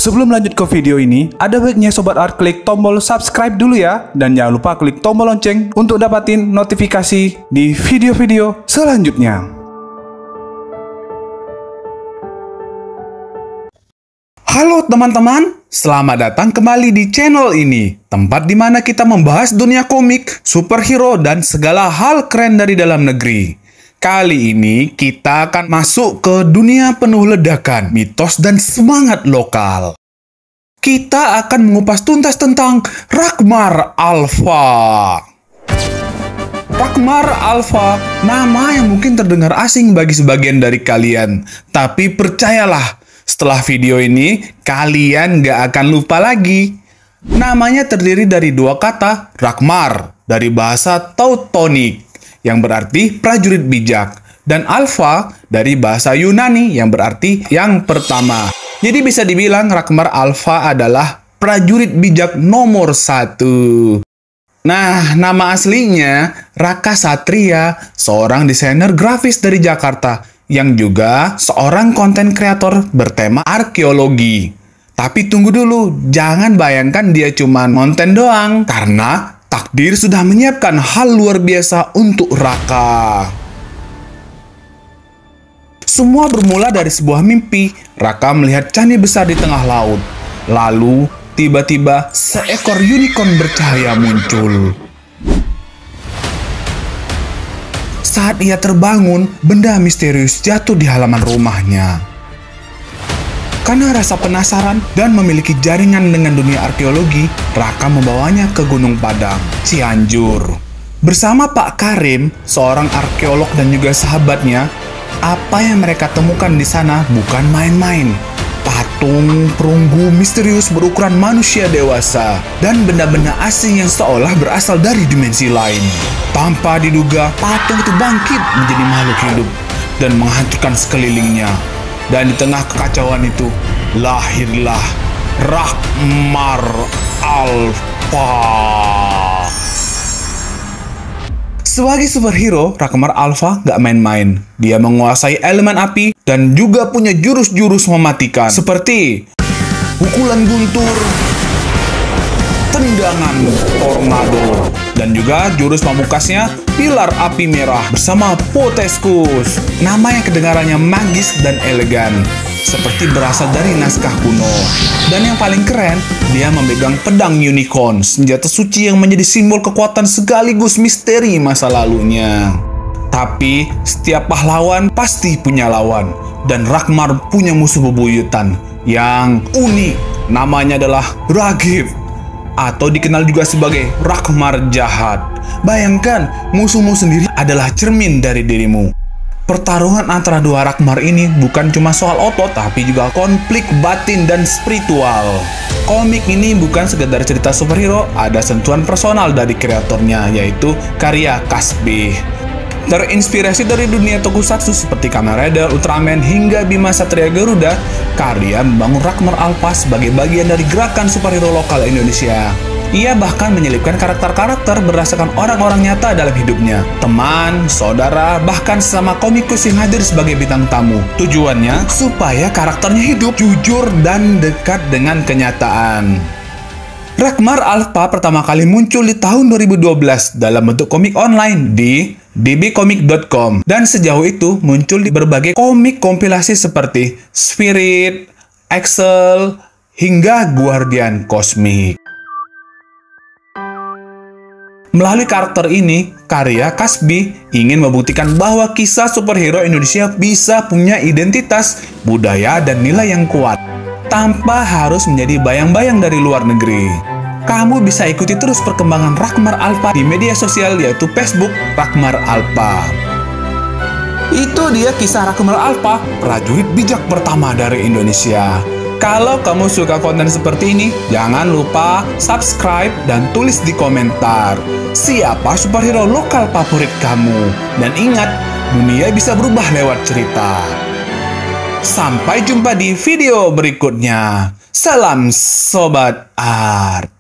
Sebelum lanjut ke video ini, ada baiknya Sobat Art klik tombol subscribe dulu ya. Dan jangan lupa klik tombol lonceng untuk dapatin notifikasi di video-video selanjutnya. Halo teman-teman, selamat datang kembali di channel ini. Tempat di mana kita membahas dunia komik, superhero, dan segala hal keren dari dalam negeri. Kali ini kita akan masuk ke dunia penuh ledakan, mitos, dan semangat lokal. Kita akan mengupas tuntas tentang Rakmar Alpha. Rakmar Alpha, nama yang mungkin terdengar asing bagi sebagian dari kalian. Tapi percayalah, setelah video ini, kalian gak akan lupa lagi. Namanya terdiri dari dua kata, Rakmar, dari bahasa Teutonic, yang berarti prajurit bijak, dan Alpha dari bahasa Yunani yang berarti yang pertama. Jadi bisa dibilang Rakmar Alpha adalah prajurit bijak nomor 1. Nah, nama aslinya Raka Satria, seorang desainer grafis dari Jakarta yang juga seorang konten kreator bertema arkeologi. Tapi tunggu dulu, jangan bayangkan dia cuma konten doang, karena takdir sudah menyiapkan hal luar biasa untuk Raka. Semua bermula dari sebuah mimpi. Raka melihat candi besar di tengah laut. Lalu, tiba-tiba seekor unicorn bercahaya muncul. Saat ia terbangun, benda misterius jatuh di halaman rumahnya. Karena rasa penasaran dan memiliki jaringan dengan dunia arkeologi, Raka membawanya ke Gunung Padang, Cianjur. Bersama Pak Karim, seorang arkeolog dan juga sahabatnya, apa yang mereka temukan di sana bukan main-main. Patung perunggu misterius berukuran manusia dewasa dan benda-benda asing yang seolah berasal dari dimensi lain. Tanpa diduga, patung itu bangkit menjadi makhluk hidup dan menghancurkan sekelilingnya. Dan di tengah kekacauan itu, lahirlah Rakmar Alpha. Sebagai superhero, Rakmar Alpha gak main-main. Dia menguasai elemen api dan juga punya jurus-jurus mematikan. Seperti pukulan guntur, tendangan tornado, dan juga jurus pamungkasnya pilar api merah bersama Potescus. Nama yang kedengarannya magis dan elegan, seperti berasal dari naskah kuno. Dan yang paling keren, dia memegang pedang unicorn, senjata suci yang menjadi simbol kekuatan sekaligus misteri masa lalunya. Tapi setiap pahlawan pasti punya lawan, dan Rakmar punya musuh bebuyutan yang unik. Namanya adalah Ragib, atau dikenal juga sebagai Rakmar Jahat. Bayangkan, musuhmu sendiri adalah cermin dari dirimu. Pertarungan antara dua Rakmar ini bukan cuma soal otot, tapi juga konflik batin dan spiritual. Komik ini bukan sekedar cerita superhero, ada sentuhan personal dari kreatornya, yaitu karya Kasbih. Terinspirasi dari dunia tokusatsu seperti Kamen Rider, Ultraman, hingga Bima Satria Garuda, karya membangun Rakmar Alpha sebagai bagian dari gerakan superhero lokal Indonesia. Ia bahkan menyelipkan karakter-karakter berdasarkan orang-orang nyata dalam hidupnya. Teman, saudara, bahkan sesama komikus yang hadir sebagai bintang tamu. Tujuannya supaya karakternya hidup, jujur, dan dekat dengan kenyataan. Rakmar Alpha pertama kali muncul di tahun 2012 dalam bentuk komik online di dbcomic.com. Dan sejauh itu muncul di berbagai komik kompilasi seperti Spirit, Excel, hingga Guardian Cosmic. Melalui karakter ini, karya Kasbih ingin membuktikan bahwa kisah superhero Indonesia bisa punya identitas, budaya, dan nilai yang kuat, tanpa harus menjadi bayang-bayang dari luar negeri. Kamu bisa ikuti terus perkembangan Rakmar Alpha di media sosial, yaitu Facebook Rakmar Alpha. Itu dia kisah Rakmar Alpha, prajurit bijak pertama dari Indonesia. Kalau kamu suka konten seperti ini, jangan lupa subscribe dan tulis di komentar siapa superhero lokal favorit kamu. Dan ingat, dunia bisa berubah lewat cerita. Sampai jumpa di video berikutnya. Salam Sobat Art.